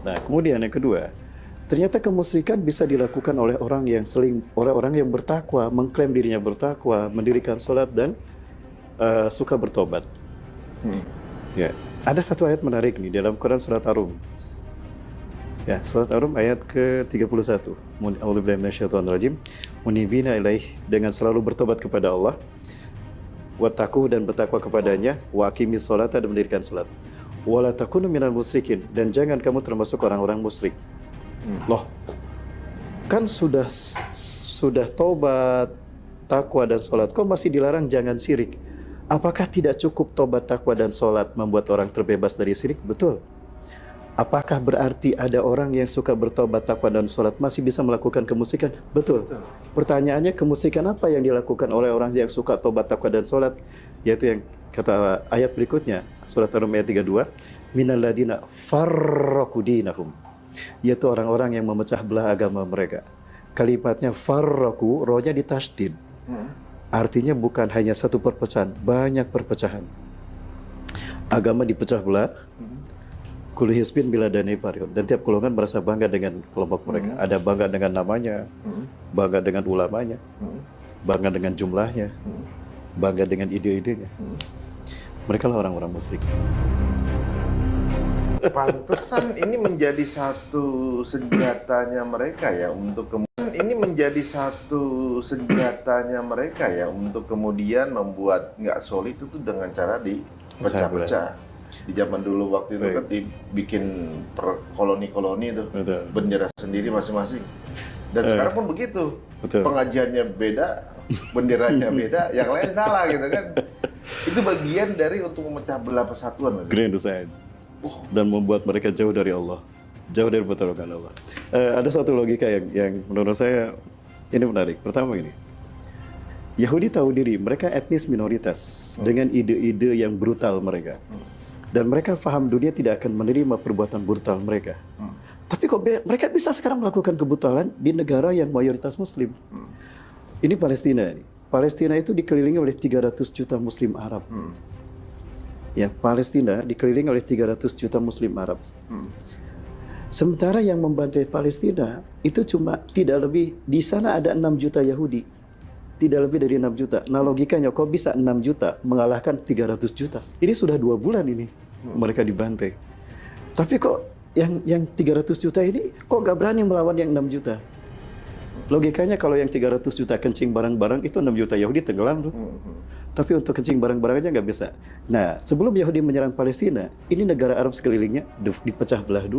Nah, kemudian yang kedua, ternyata kemusyrikan bisa dilakukan oleh orang yang bertakwa, mengklaim dirinya bertakwa, mendirikan sholat dan suka bertobat. Ya, ada satu ayat menarik nih dalam Quran surat Ar-Rum. Ya, surat Ar-Rum ayat ke-31. A'udzubillahi minasyaitonirrajim. Munibina ilaih, dengan selalu bertobat kepada Allah, wattaqu, dan bertakwa kepadanya, wa aqimis sholata, dan mendirikan salat. Wala takunu minal musyrikin, dan jangan kamu termasuk orang-orang musyrik. Loh, kan sudah tobat, takwa dan salat, kok masih dilarang jangan syirik? Apakah tidak cukup tobat, takwa dan salat membuat orang terbebas dari syirik? Betul. Apakah berarti ada orang yang suka bertobat, takwa dan salat masih bisa melakukan kemusyrikan? Betul. Pertanyaannya, kemusyrikan apa yang dilakukan oleh orang yang suka tobat, takwa dan salat? Yaitu yang kata ayat berikutnya, surat Ar-Rum ayat 32, minal ladina farraqu dinahum, yaitu orang-orang yang memecah belah agama mereka. Kalimatnya farraqu, rohnya ditasydid. Artinya bukan hanya satu perpecahan, banyak perpecahan. Agama dipecah belah. Kullu hizbin bima ladayhim farihun, dan tiap golongan merasa bangga dengan kelompok mereka. Ada bangga dengan namanya, bangga dengan ulamanya, bangga dengan jumlahnya, bangga dengan ide-idenya. Mereka lah orang-orang musyrik. Pantesan ini menjadi satu senjatanya mereka ya untuk kemudian membuat nggak solid itu dengan cara dipecah-pecah. Di zaman dulu waktu itu kan dibikin koloni-koloni itu, bendera sendiri masing-masing. Dan sekarang pun begitu. Pengajiannya beda, benderanya beda, yang lain salah gitu kan. Itu bagian dari untuk memecah belah persatuan. Grand design. Dan membuat mereka jauh dari Allah, jauh dari pertolongan Allah. Ada satu logika yang menurut saya ini menarik. Pertama ini, Yahudi tahu diri mereka etnis minoritas dengan ide-ide yang brutal mereka. Dan mereka paham dunia tidak akan menerima perbuatan brutal mereka. Tapi kok mereka bisa sekarang melakukan kebrutalan di negara yang mayoritas muslim. Ini Palestina. Palestina itu dikelilingi oleh 300 juta muslim Arab. Ya, Palestina dikelilingi oleh 300 juta muslim Arab. Sementara yang membantai Palestina itu cuma tidak lebih, di sana ada 6 juta Yahudi. Tidak lebih dari 6 juta. Nah, logikanya kok bisa 6 juta mengalahkan 300 juta? Ini sudah 2 bulan ini mereka dibantai. Tapi kok yang 300 juta ini kok nggak berani melawan yang 6 juta? Logikanya kalau yang 300 juta kencing barang-barang itu 6 juta Yahudi tenggelam tuh. Tapi untuk kencing barang-barang aja nggak bisa. Nah, sebelum Yahudi menyerang Palestina, ini negara Arab sekelilingnya dipecah belah dulu.